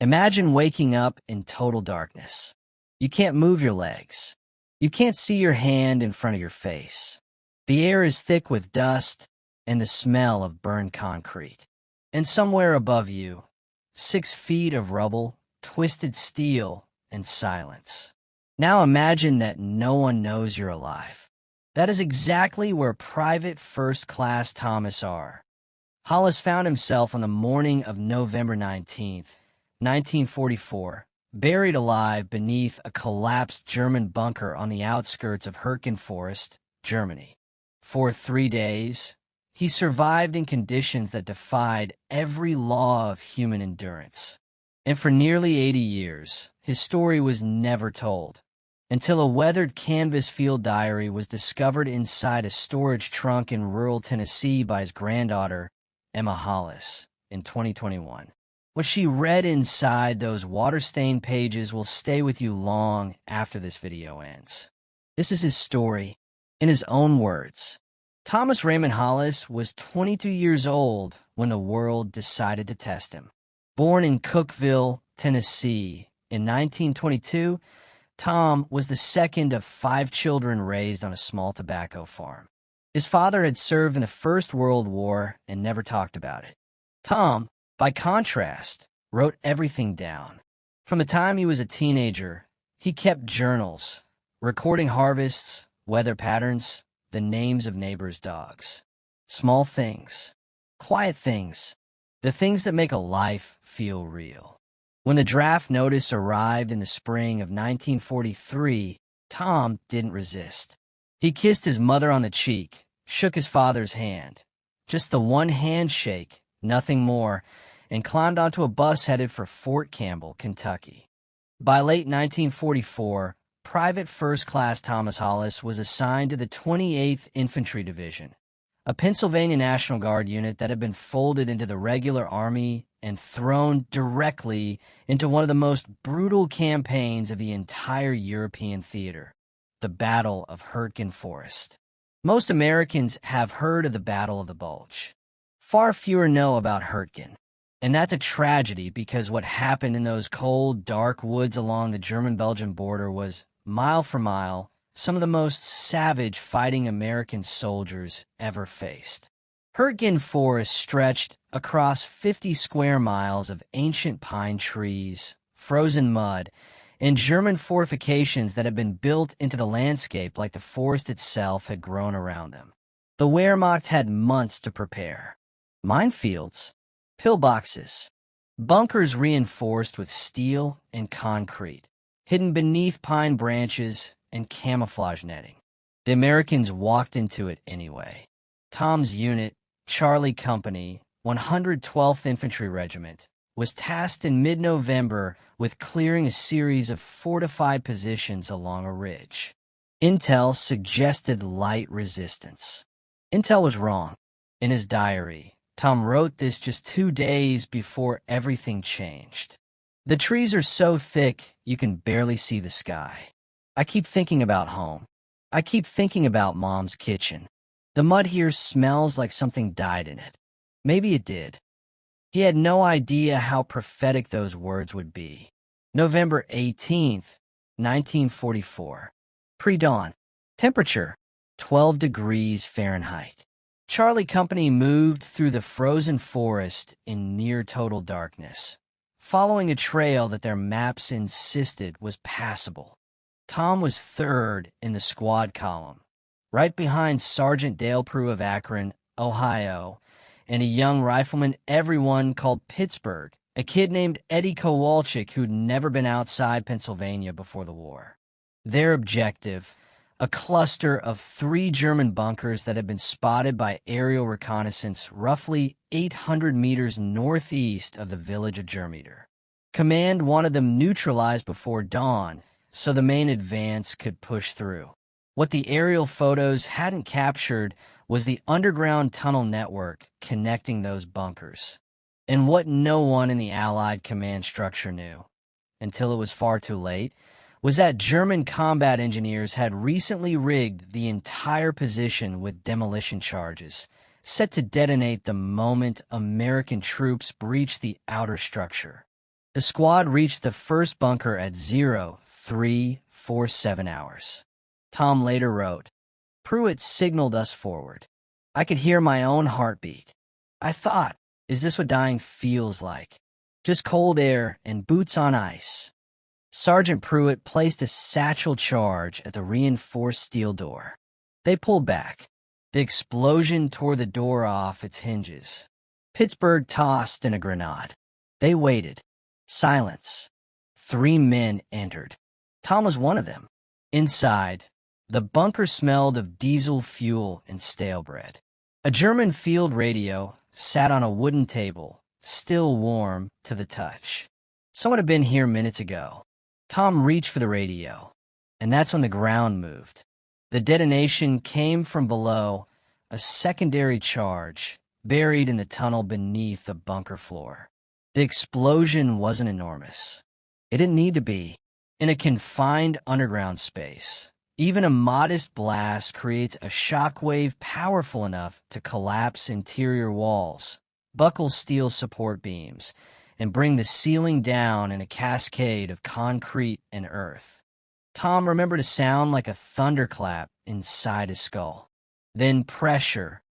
Imagine waking up in total darkness. You can't move your legs. You can't see your hand in front of your face. The air is thick with dust and the smell of burned concrete. And somewhere above you, 6 feet of rubble, twisted steel, and silence. Now imagine that no one knows you're alive. That is exactly where Private First Class Thomas R. Hollis found himself on the morning of November 19th, 1944, buried alive beneath a collapsed German bunker on the outskirts of Hürtgen Forest, Germany. For 3 days, he survived in conditions that defied every law of human endurance. And for nearly 80 years, his story was never told, until a weathered canvas field diary was discovered inside a storage trunk in rural Tennessee by his granddaughter, Emma Hollis, in 2021. What she read inside those water-stained pages will stay with you long after this video ends. This is his story, in his own words. Thomas Raymond Hollis was 22 years old when the world decided to test him. Born in Cookeville, Tennessee, in 1922, Tom was the second of 5 children raised on a small tobacco farm. His father had served in the First World War and never talked about it. Tom, by contrast, wrote everything down. From the time he was a teenager, he kept journals, recording harvests, weather patterns, the names of neighbors' dogs. Small things, quiet things, the things that make a life feel real. When the draft notice arrived in the spring of 1943, Tom didn't resist. He kissed his mother on the cheek, shook his father's hand. Just the one handshake, nothing more, and climbed onto a bus headed for Fort Campbell, Kentucky. By late 1944, Private First Class Thomas Hollis was assigned to the 28th Infantry Division, a Pennsylvania National Guard unit that had been folded into the regular Army and thrown directly into one of the most brutal campaigns of the entire European theater, the Battle of Hürtgen Forest. Most Americans have heard of the Battle of the Bulge. Far fewer know about Hürtgen. And that's a tragedy because what happened in those cold, dark woods along the German-Belgian border was, mile for mile, some of the most savage fighting American soldiers ever faced. Hürtgen Forest stretched across 50 square miles of ancient pine trees, frozen mud, and German fortifications that had been built into the landscape like the forest itself had grown around them. The Wehrmacht had months to prepare. Minefields, pillboxes, bunkers reinforced with steel and concrete, hidden beneath pine branches and camouflage netting. The Americans walked into it anyway. Tom's unit, Charlie Company, 112th Infantry Regiment, was tasked in mid-November with clearing a series of fortified positions along a ridge. Intel suggested light resistance. Intel was wrong. In his diary, Tom wrote this just 2 days before everything changed. The trees are so thick you can barely see the sky. I keep thinking about home. I keep thinking about Mom's kitchen. The mud here smells like something died in it. Maybe it did. He had no idea how prophetic those words would be. November 18th, 1944. Pre-dawn. Temperature, 12 degrees Fahrenheit. Charlie Company moved through the frozen forest in near total darkness, following a trail that their maps insisted was passable. Tom was third in the squad column, right behind Sergeant Dale Prue of Akron, Ohio, and a young rifleman everyone called Pittsburgh, a kid named Eddie Kowalczyk who'd never been outside Pennsylvania before the war. Their objective, a cluster of 3 German bunkers that had been spotted by aerial reconnaissance roughly 800 meters northeast of the village of Germeter. Command wanted them neutralized before dawn, so the main advance could push through. What the aerial photos hadn't captured was the underground tunnel network connecting those bunkers, and what no one in the Allied command structure knew, until it was far too late, was that German combat engineers had recently rigged the entire position with demolition charges, set to detonate the moment American troops breached the outer structure. The squad reached the first bunker at 0347 hours. Tom later wrote, "Pruitt signaled us forward. I could hear my own heartbeat. I thought, is this what dying feels like? Just cold air and boots on ice." Sergeant Pruitt placed a satchel charge at the reinforced steel door. They pulled back. The explosion tore the door off its hinges. Pittsburgh tossed in a grenade. They waited. Silence. 3 men entered. Tom was one of them. Inside, the bunker smelled of diesel fuel and stale bread. A German field radio sat on a wooden table, still warm to the touch. Someone had been here minutes ago. Tom reached for the radio, and that's when the ground moved. The detonation came from below, a secondary charge buried in the tunnel beneath the bunker floor. The explosion wasn't enormous. It didn't need to be. In a confined underground space, even a modest blast creates a shockwave powerful enough to collapse interior walls, buckle steel support beams, and bring the ceiling down in a cascade of concrete and earth. Tom remembered a sound like a thunderclap inside his skull. Then pressure,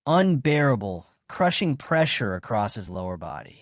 unbearable, crushing pressure across his lower body.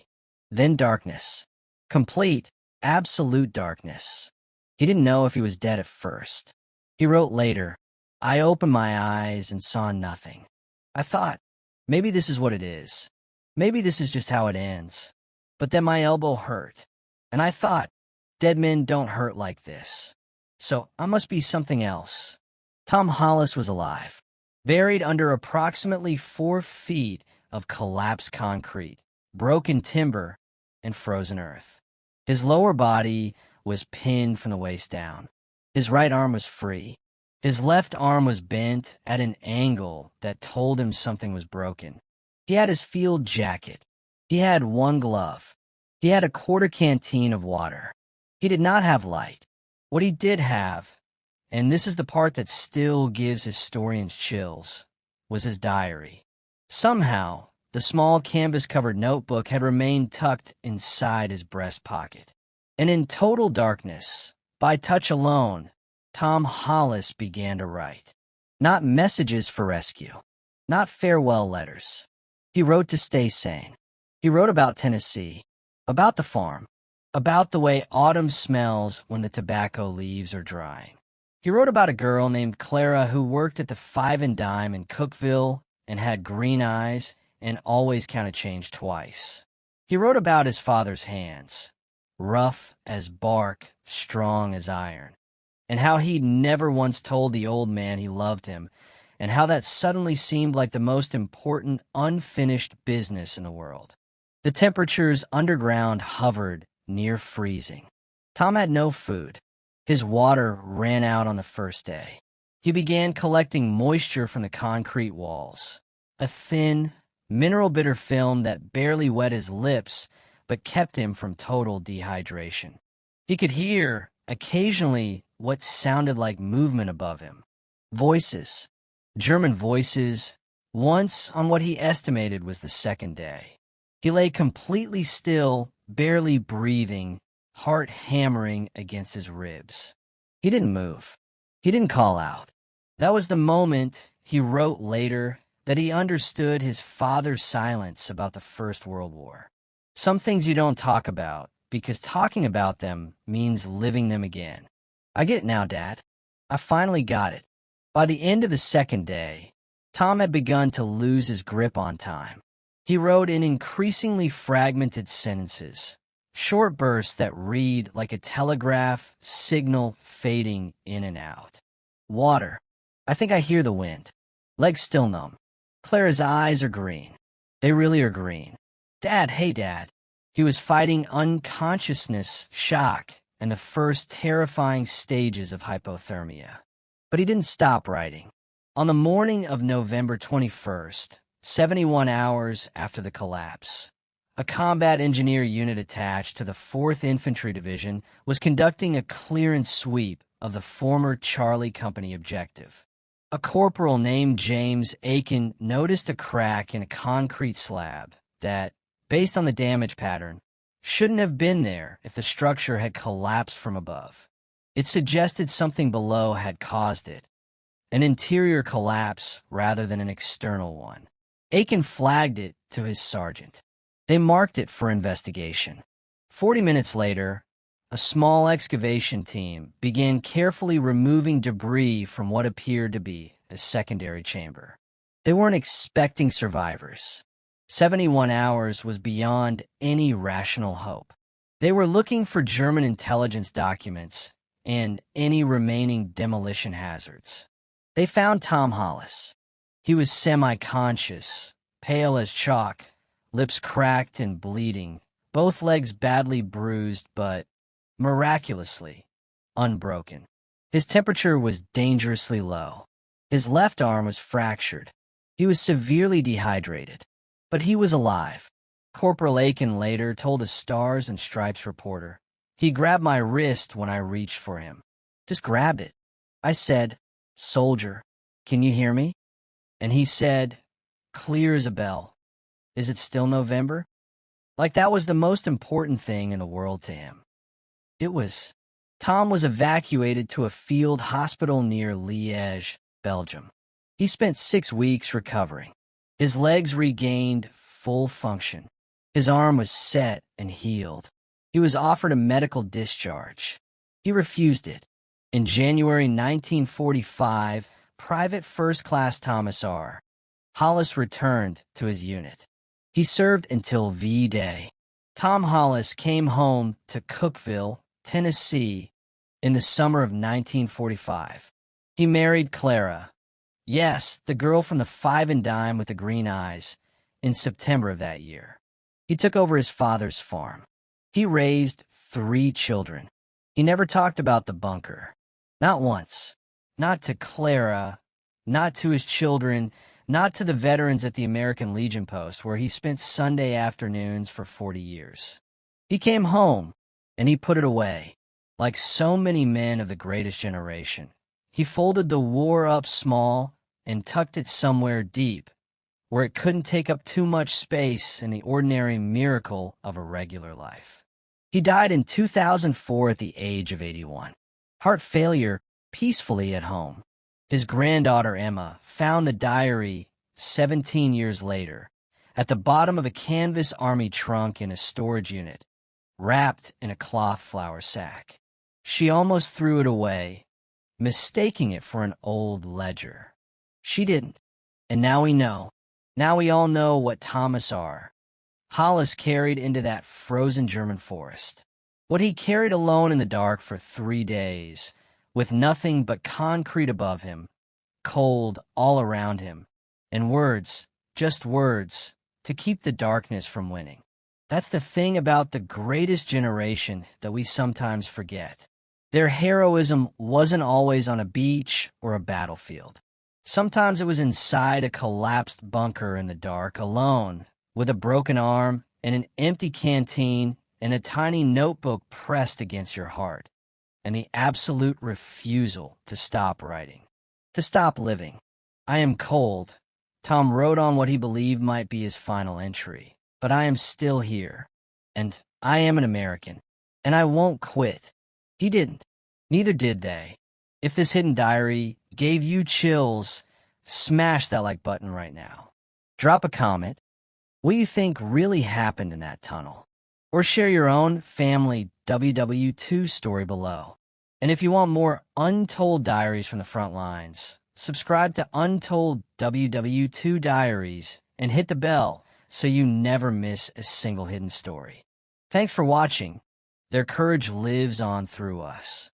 Then darkness. Complete, absolute darkness. He didn't know if he was dead at first. He wrote later, "I opened my eyes and saw nothing. I thought, maybe this is what it is. Maybe this is just how it ends. But then my elbow hurt, and I thought, dead men don't hurt like this. So I must be something else." Tom Hollis was alive, buried under approximately 4 feet of collapsed concrete, broken timber, and frozen earth. His lower body was pinned from the waist down. His right arm was free. His left arm was bent at an angle that told him something was broken. He had his field jacket. He had 1 glove. He had a quarter canteen of water. He did not have light. What he did have, and this is the part that still gives historians chills, was his diary. Somehow, the small canvas-covered notebook had remained tucked inside his breast pocket. And in total darkness, by touch alone, Tom Hollis began to write. Not messages for rescue, not farewell letters. He wrote to stay sane. He wrote about Tennessee, about the farm, about the way autumn smells when the tobacco leaves are drying. He wrote about a girl named Clara who worked at the Five and Dime in Cookeville and had green eyes and always counted change twice. He wrote about his father's hands, rough as bark, strong as iron, and how he'd never once told the old man he loved him, and how that suddenly seemed like the most important unfinished business in the world. The temperatures underground hovered near freezing. Tom had no food. His water ran out on the first day. He began collecting moisture from the concrete walls, a thin, mineral-bitter film that barely wet his lips but kept him from total dehydration. He could hear, occasionally, what sounded like movement above him. Voices. German voices, once on what he estimated was the second day. He lay completely still, barely breathing, heart hammering against his ribs. He didn't move. He didn't call out. That was the moment, he wrote later, that he understood his father's silence about the First World War. Some things you don't talk about, because talking about them means living them again. I get it now, Dad. I finally got it. By the end of the second day, Tom had begun to lose his grip on time. He wrote in increasingly fragmented sentences, short bursts that read like a telegraph signal fading in and out. Water. I think I hear the wind. Legs still numb. Clara's eyes are green. They really are green. Dad, hey, Dad. He was fighting unconsciousness, shock, and the first terrifying stages of hypothermia. But he didn't stop writing. On the morning of November 21st, 71 hours after the collapse, a combat engineer unit attached to the 4th Infantry Division was conducting a clearance sweep of the former Charlie Company objective. A corporal named James Aiken noticed a crack in a concrete slab that, based on the damage pattern, shouldn't have been there if the structure had collapsed from above. It suggested something below had caused it, an interior collapse rather than an external one. Aiken flagged it to his sergeant. They marked it for investigation. 40 minutes later, a small excavation team began carefully removing debris from what appeared to be a secondary chamber. They weren't expecting survivors. 71 hours was beyond any rational hope. They were looking for German intelligence documents and any remaining demolition hazards. They found Tom Hollis. He was semi-conscious, pale as chalk, lips cracked and bleeding, both legs badly bruised but, miraculously, unbroken. His temperature was dangerously low. His left arm was fractured. He was severely dehydrated. But he was alive. Corporal Aiken later told a Stars and Stripes reporter. He grabbed my wrist when I reached for him. Just grabbed it. I said, "Soldier, can you hear me?" And he said, clear as a bell, "Is it still November?" Like that was the most important thing in the world to him. It was. Tom was evacuated to a field hospital near Liège, Belgium. He spent 6 weeks recovering. His legs regained full function. His arm was set and healed. He was offered a medical discharge. He refused it. In January 1945, Private First Class Thomas R. Hollis returned to his unit. He served until V-Day. Tom Hollis came home to Cookeville, Tennessee, in the summer of 1945. He married Clara. Yes, the girl from the Five and Dime with the green eyes, in September of that year. He took over his father's farm. He raised 3 children. He never talked about the bunker. Not once. Not to Clara, not to his children, not to the veterans at the American Legion Post, where he spent Sunday afternoons for 40 years. He came home, and he put it away. Like so many men of the greatest generation, he folded the war up small and tucked it somewhere deep, where it couldn't take up too much space in the ordinary miracle of a regular life. He died in 2004 at the age of 81. Heart failure, peacefully at home. His granddaughter Emma found the diary 17 years later at the bottom of a canvas army trunk in a storage unit, wrapped in a cloth flour sack. She almost threw it away, mistaking it for an old ledger. She didn't, and now we know. Now we all know what Thomas R. Hollis carried into that frozen German forest. What he carried alone in the dark for 3 days, with nothing but concrete above him, cold all around him, and words, just words, to keep the darkness from winning. That's the thing about the greatest generation that we sometimes forget. Their heroism wasn't always on a beach or a battlefield. Sometimes it was inside a collapsed bunker in the dark, alone, with a broken arm and an empty canteen and a tiny notebook pressed against your heart, and the absolute refusal to stop writing, to stop living. I am cold. Tom wrote on what he believed might be his final entry, but I am still here, and I am an American, and I won't quit. He didn't. Neither did they. If this hidden diary gave you chills, smash that like button right now. Drop a comment. What do you think really happened in that tunnel? Or share your own family WW2 story below. And if you want more untold diaries from the front lines, subscribe to Untold WW2 Diaries and hit the bell so you never miss a single hidden story. Thanks for watching. Their courage lives on through us.